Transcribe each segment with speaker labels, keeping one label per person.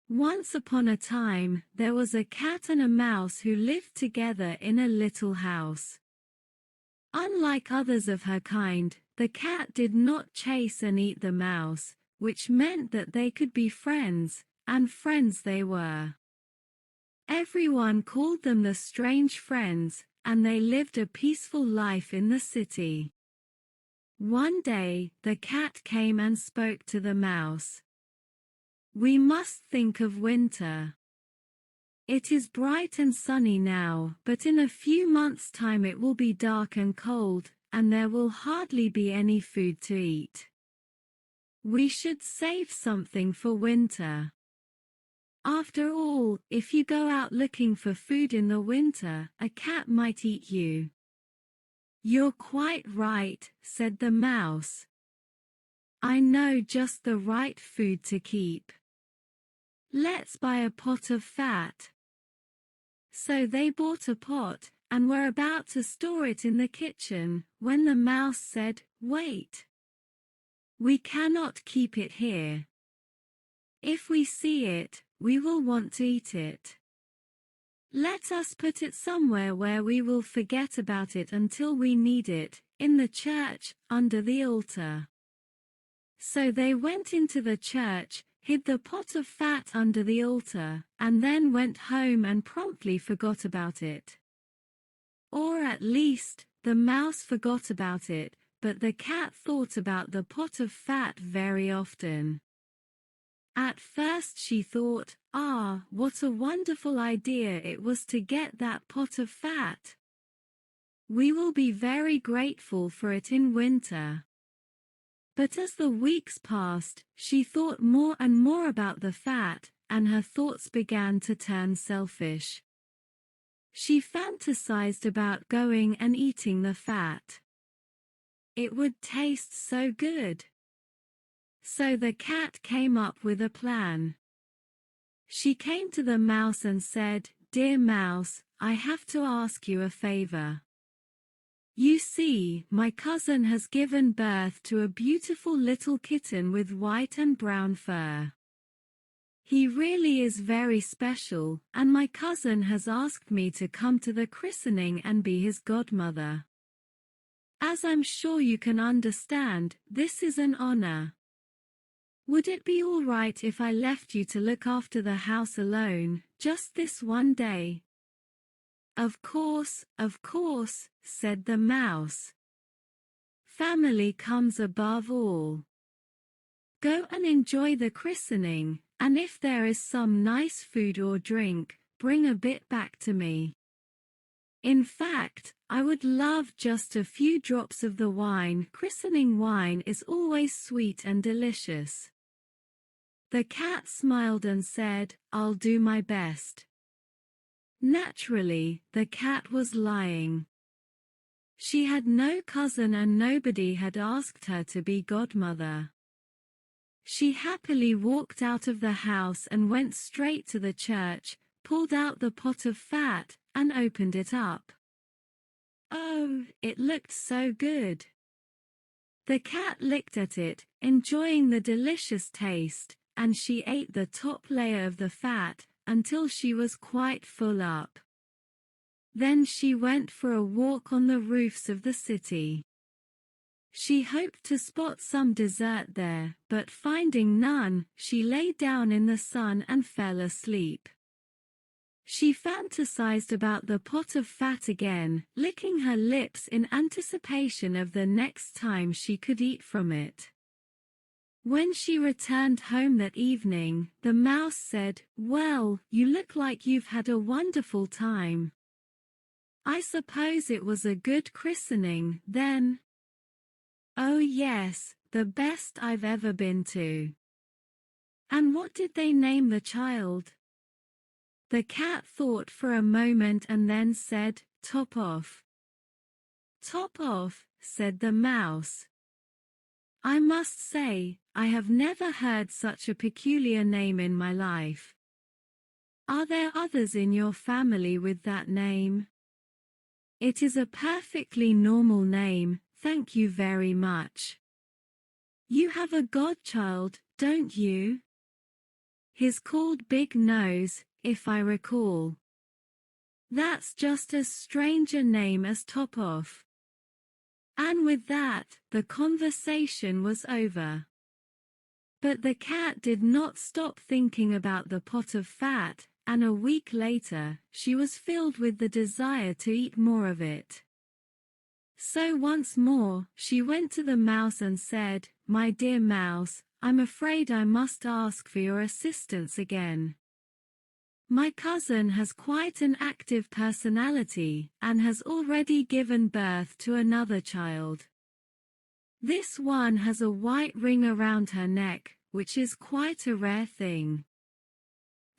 Speaker 1: Once upon a time, there was a cat and a mouse who lived together in a little house. Unlike others of her kind, the cat did not chase and eat the mouse, which meant that they could be friends, and friends they were. Everyone called them the strange friends, and they lived a peaceful life in the city. One day, the cat came and spoke to the mouse. "We must think of winter. It is bright and sunny now, but in a few months' time it will be dark and cold, and there will hardly be any food to eat. We should save something for winter. After all, if you go out looking for food in the winter, a cat might eat you." "You're quite right," said the mouse. "I know just the right food to keep. Let's buy a pot of fat." So they bought a pot, and were about to store it in the kitchen, when the mouse said, "Wait. We cannot keep it here. If we see it, we will want to eat it. Let us put it somewhere where we will forget about it until we need it, in the church, under the altar." So they went into the church, hid the pot of fat under the altar, and then went home and promptly forgot about it. Or at least, the mouse forgot about it, but the cat thought about the pot of fat very often. At first she thought, what a wonderful idea it was to get that pot of fat. We will be very grateful for it in winter. But as the weeks passed, she thought more and more about the fat, and her thoughts began to turn selfish. She fantasized about going and eating the fat. It would taste so good. So the cat came up with a plan. She came to the mouse and said, "Dear mouse, I have to ask you a favor. You see, my cousin has given birth to a beautiful little kitten with white and brown fur. He really is very special, and my cousin has asked me to come to the christening and be his godmother. As I'm sure you can understand, this is an honor. Would it be all right if I left you to look after the house alone, just this one day?" Of course," said the mouse. "Family comes above all. Go and enjoy the christening, and if there is some nice food or drink, bring a bit back to me. In fact, I would love just a few drops of the wine. Christening wine is always sweet and delicious." The cat smiled and said, "I'll do my best." Naturally, the cat was lying. She had no cousin and nobody had asked her to be godmother. She happily walked out of the house and went straight to the church, pulled out the pot of fat, and opened it up. Oh, it looked so good. The cat licked at it, enjoying the delicious taste, and she ate the top layer of the fat, until she was quite full up. Then she went for a walk on the roofs of the city. She hoped to spot some dessert there, but finding none, she lay down in the sun and fell asleep. She fantasized about the pot of fat again, licking her lips in anticipation of the next time she could eat from it. When she returned home that evening, the mouse said, "Well, you look like you've had a wonderful time. I suppose it was a good christening, then?" "Oh yes, the best I've ever been to." "And what did they name the child?" The cat thought for a moment and then said, "Top Off." "Top Off," said the mouse. "I must say, I have never heard such a peculiar name in my life. Are there others in your family with that name?" "It is a perfectly normal name, thank you very much." "You have a godchild, don't you?" He's called Big Nose, if I recall. That's just as strange a name as Top Off. And with that, the conversation was over. But the cat did not stop thinking about the pot of fat, and a week later, she was filled with the desire to eat more of it. So once more, she went to the mouse and said, "My dear mouse, I'm afraid I must ask for your assistance again. My cousin has quite an active personality, and has already given birth to another child. This one has a white ring around her neck, which is quite a rare thing.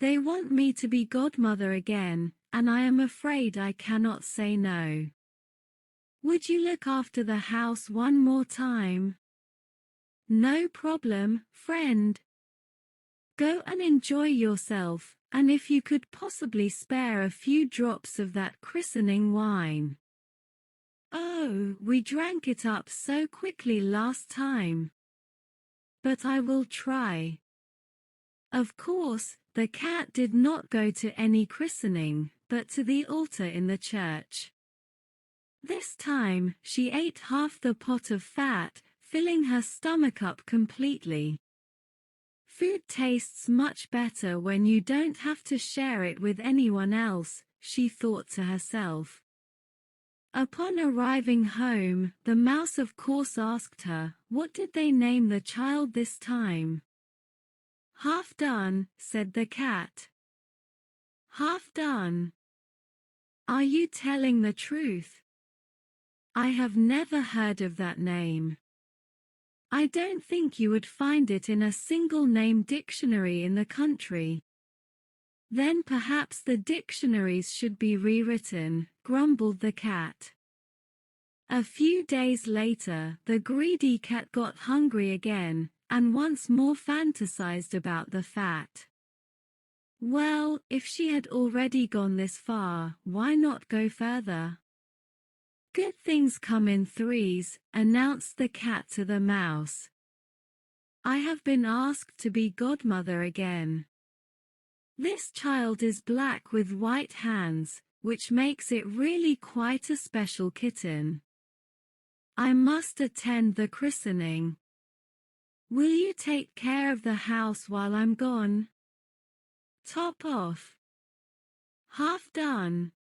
Speaker 1: They want me to be godmother again, and I am afraid I cannot say no. Would you look after the house one more time?" "No problem, friend. Go and enjoy yourself, and if you could possibly spare a few drops of that christening wine." "Oh, we drank it up so quickly last time. But I will try." Of course, the cat did not go to any christening, but to the altar in the church. This time, she ate half the pot of fat, filling her stomach up completely. Food tastes much better when you don't have to share it with anyone else, she thought to herself. Upon arriving home, the mouse of course asked her, what did they name the child this time? "Half Done," said the cat. "Half Done? Are you telling the truth? I have never heard of that name. I don't think you would find it in a single name dictionary in the country." "Then perhaps the dictionaries should be rewritten," grumbled the cat. A few days later, the greedy cat got hungry again, and once more fantasized about the fat. Well, if she had already gone this far, why not go further? "Good things come in threes," announced the cat to the mouse. "I have been asked to be godmother again. This child is black with white hands, which makes it really quite a special kitten. I must attend the christening. Will you take care of the house while I'm gone? Top Off, Half Done.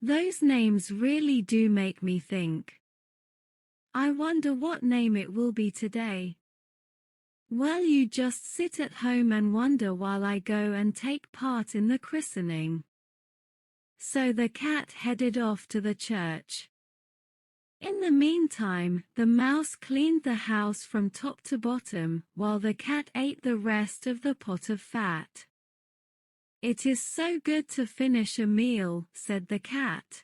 Speaker 1: Those names really do make me think. I wonder what name it will be today. Well, you just sit at home and wonder while I go and take part in the christening." So the cat headed off to the church. In the meantime, the mouse cleaned the house from top to bottom, while the cat ate the rest of the pot of fat. "It is so good to finish a meal," said the cat.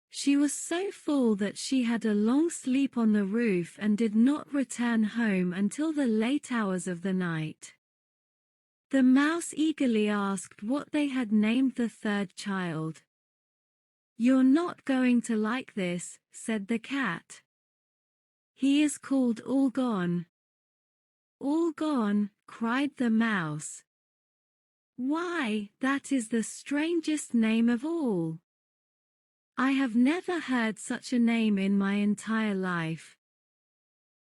Speaker 1: She was so full that she had a long sleep on the roof and did not return home until the late hours of the night. The mouse eagerly asked what they had named the third child. "You're not going to like this," said the cat. "He is called All Gone." "All Gone?" cried the mouse. "Why, that is the strangest name of all. I have never heard such a name in my entire life.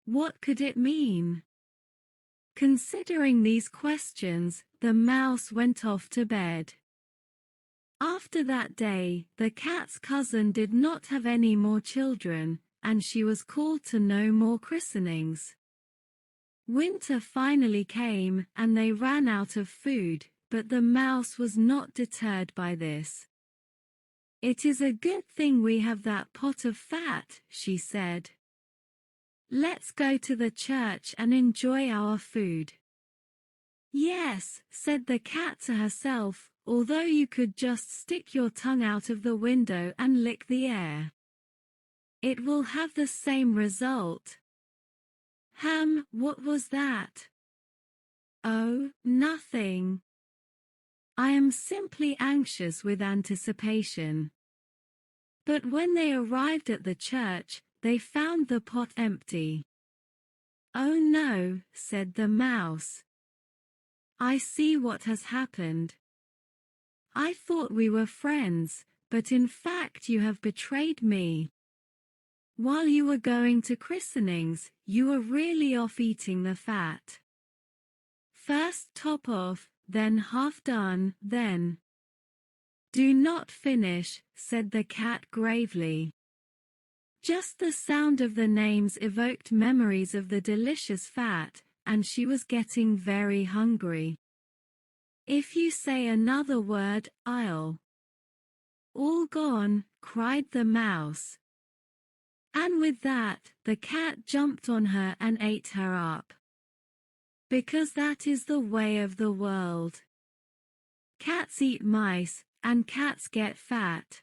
Speaker 1: What could it mean?" Considering these questions, the mouse went off to bed. After that day, the cat's cousin did not have any more children, and she was called to no more christenings. Winter finally came, and they ran out of food, but the mouse was not deterred by this. "It is a good thing we have that pot of fat," she said. "Let's go to the church and enjoy our food." "Yes," said the cat to herself, "although you could just stick your tongue out of the window and lick the air. It will have the same result." What was that?" "Oh, nothing. I am simply anxious with anticipation." But when they arrived at the church, they found the pot empty. "Oh no," said the mouse. I see what has happened. I thought we were friends, but in fact you have betrayed me. While you were going to christenings, you were really off eating the fat. First top off, then half done, then. Do not finish, said the cat gravely. Just the sound of the names evoked memories of the delicious fat, and she was getting very hungry. If you say another word, I'll. All gone, cried the mouse. And with that, the cat jumped on her and ate her up. Because that is the way of the world. Cats eat mice, and cats get fat.